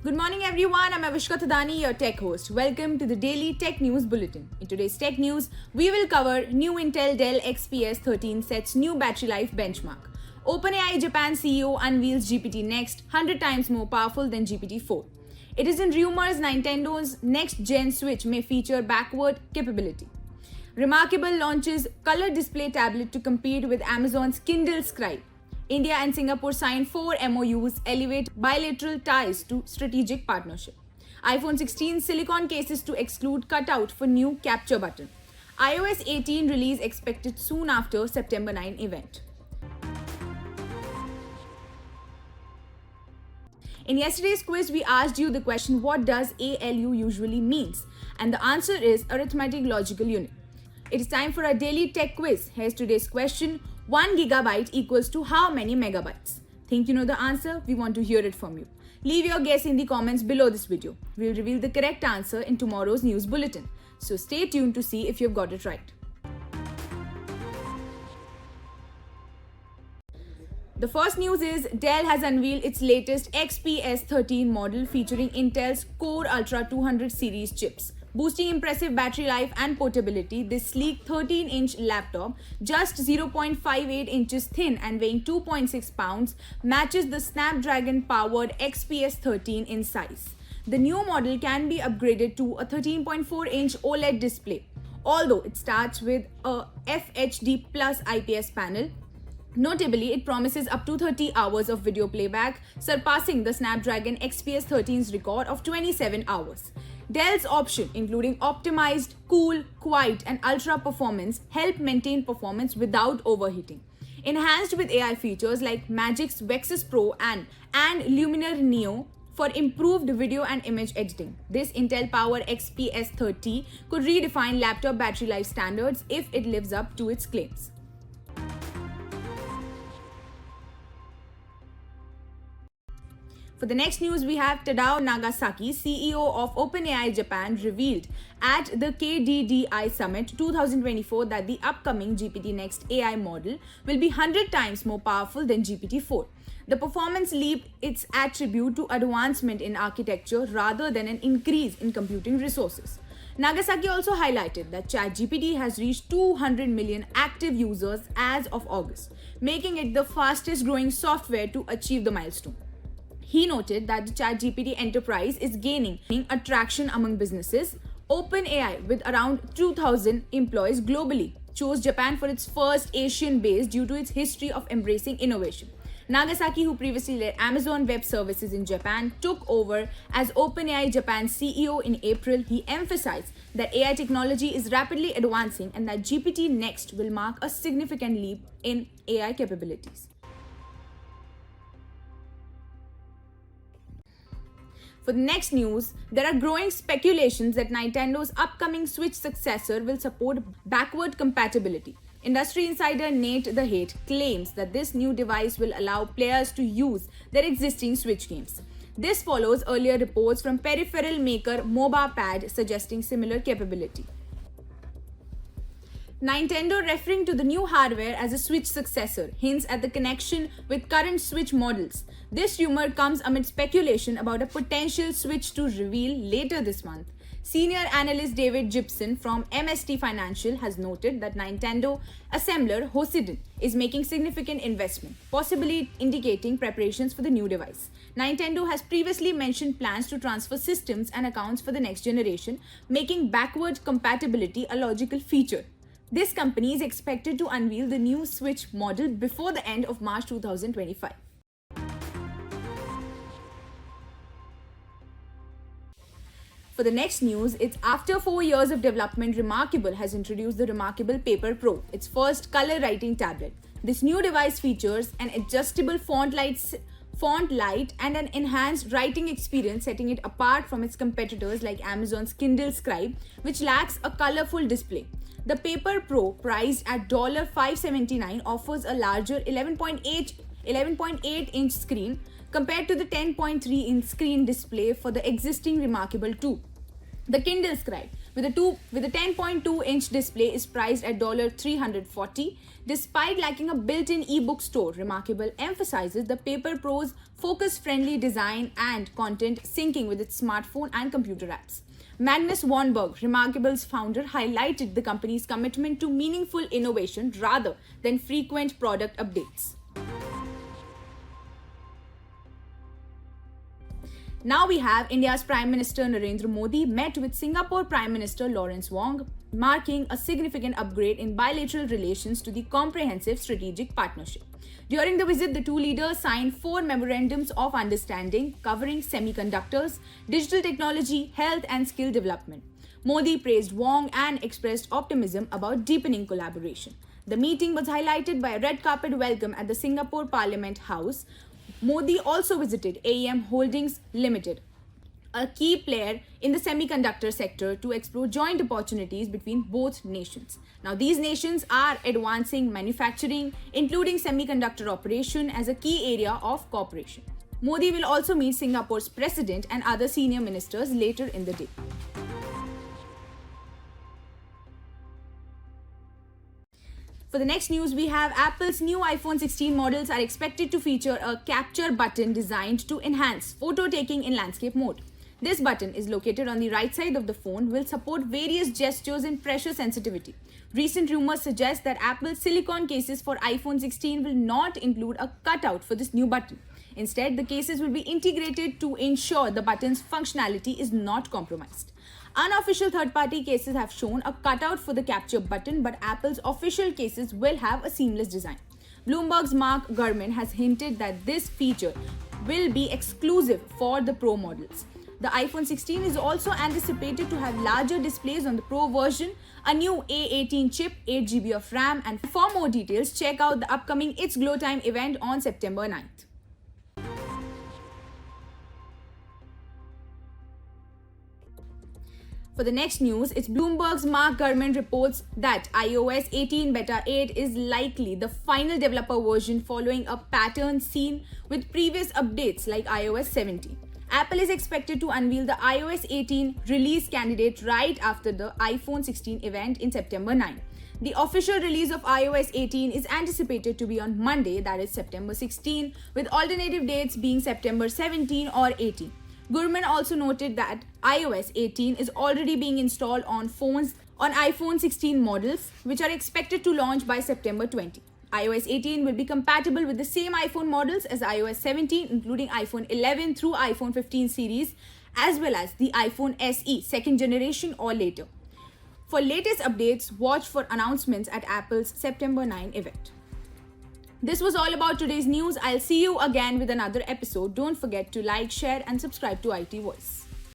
Good morning, everyone. I'm Avishka Thadani, your tech host. Welcome to the Daily Tech News Bulletin. In today's tech news, we will cover new Intel Dell XPS 13 sets new battery life benchmark. OpenAI Japan CEO unveils GPT Next, 100 times more powerful than GPT-4. It is in rumors Nintendo's next-gen Switch may feature backward capability. Remarkable launches color display tablet to compete with Amazon's Kindle Scribe. India and Singapore signed 4 MOUs, elevate bilateral ties to strategic partnership. iPhone 16 silicon cases to exclude cutout for new capture button. iOS 18 release expected soon after September 9 event. In yesterday's quiz, we asked you the question, what does ALU usually means? And the answer is arithmetic logical unit. It is time for our daily tech quiz. Here's today's question. 1 gigabyte equals to how many megabytes? Think you know the answer? We want to hear it from you. Leave your guess in the comments below this video. We'll reveal the correct answer in tomorrow's news bulletin. So stay tuned to see if you've got it right. The first news is Dell has unveiled its latest XPS 13 model featuring Intel's Core Ultra 200 series chips. Boosting impressive battery life and portability, this sleek 13-inch laptop, just 0.58 inches thin and weighing 2.6 pounds, matches the Snapdragon-powered XPS 13 in size. The new model can be upgraded to a 13.4-inch OLED display, although it starts with a FHD Plus IPS panel. Notably, it promises up to 30 hours of video playback, surpassing the Snapdragon XPS 13's record of 27 hours. Dell's option, including optimized, cool, quiet, and ultra performance, help maintain performance without overheating. Enhanced with AI features like Magic's Vexus Pro and Luminar Neo for improved video and image editing. This Intel-powered XPS 30 could redefine laptop battery life standards if it lives up to its claims. For the next news, we have Tadao Nagasaki, CEO of OpenAI Japan, revealed at the KDDI Summit 2024 that the upcoming GPT Next AI model will be 100 times more powerful than GPT-4. The performance leap is attributed to advancement in architecture rather than an increase in computing resources. Nagasaki also highlighted that ChatGPT has reached 200 million active users as of August, making it the fastest growing software to achieve the milestone. He noted that the ChatGPT Enterprise is gaining attraction among businesses. OpenAI, with around 2,000 employees globally, chose Japan for its first Asian base due to its history of embracing innovation. Nagasaki, who previously led Amazon Web Services in Japan, took over as OpenAI Japan CEO in April. He emphasized that AI technology is rapidly advancing and that GPT Next will mark a significant leap in AI capabilities. For the next news, there are growing speculations that Nintendo's upcoming Switch successor will support backward compatibility. Industry insider Nate the Hate claims that this new device will allow players to use their existing Switch games. This follows earlier reports from peripheral maker MobaPad suggesting similar capability. Nintendo, referring to the new hardware as a Switch successor, hints at the connection with current Switch models. This rumor comes amid speculation about a potential Switch to reveal later this month. Senior analyst David Gibson from MST Financial has noted that Nintendo assembler Hosiden is making significant investment, possibly indicating preparations for the new device. Nintendo has previously mentioned plans to transfer systems and accounts for the next generation, making backward compatibility a logical feature. This company is expected to unveil the new Switch model before the end of March 2025. For the next news, it's after 4 years of development, Remarkable has introduced the Remarkable Paper Pro, its first color writing tablet. This new device features an adjustable font light and an enhanced writing experience, setting it apart from its competitors like Amazon's Kindle Scribe, which lacks a colorful display. The Paper Pro, priced at $579, offers a larger 11.8-inch screen compared to the 10.3-inch screen display for the existing Remarkable 2. The Kindle Scribe with a 10.2-inch display is priced at $340. Despite lacking a built-in ebook store, Remarkable emphasizes the Paper Pro's focus-friendly design and content syncing with its smartphone and computer apps. Magnus Wannberg, Remarkable's founder, highlighted the company's commitment to meaningful innovation rather than frequent product updates. Now we have India's Prime Minister Narendra Modi met with Singapore Prime Minister Lawrence Wong, marking a significant upgrade in bilateral relations to the comprehensive strategic partnership. During the visit, the two leaders signed 4 memorandums of understanding covering semiconductors, digital technology, health and skill development. Modi praised Wong and expressed optimism about deepening collaboration. The meeting was highlighted by a red carpet welcome at the Singapore Parliament House. Modi also visited AEM Holdings Limited, a key player in the semiconductor sector, to explore joint opportunities between both nations. Now, these nations are advancing manufacturing, including semiconductor operation, as a key area of cooperation. Modi will also meet Singapore's president and other senior ministers later in the day. For the next news, we have Apple's new iPhone 16 models are expected to feature a capture button designed to enhance photo taking in landscape mode. This button is located on the right side of the phone, will support various gestures and pressure sensitivity. Recent rumors suggest that Apple's silicone cases for iPhone 16 will not include a cutout for this new button. Instead, the cases will be integrated to ensure the button's functionality is not compromised. Unofficial third-party cases have shown a cutout for the capture button, but Apple's official cases will have a seamless design. Bloomberg's Mark Gurman has hinted that this feature will be exclusive for the Pro models. The iPhone 16 is also anticipated to have larger displays on the Pro version, a new A18 chip, 8GB of RAM, and for more details, check out the upcoming It's Glow Time event on September 9th. For the next news, it's Bloomberg's Mark Gurman reports that iOS 18 Beta 8 is likely the final developer version following a pattern seen with previous updates like iOS 17. Apple is expected to unveil the iOS 18 release candidate right after the iPhone 16 event in September 9. The official release of iOS 18 is anticipated to be on Monday, that is September 16, with alternative dates being September 17 or 18. Gurman also noted that iOS 18 is already being installed on phones on iPhone 16 models, which are expected to launch by September 20. iOS 18 will be compatible with the same iPhone models as iOS 17, including iPhone 11 through iPhone 15 series, as well as the iPhone SE second generation or later. For latest updates, watch for announcements at Apple's September 9 event. This was all about today's news. I'll see you again with another episode. Don't forget to like, share and subscribe to IT Voice.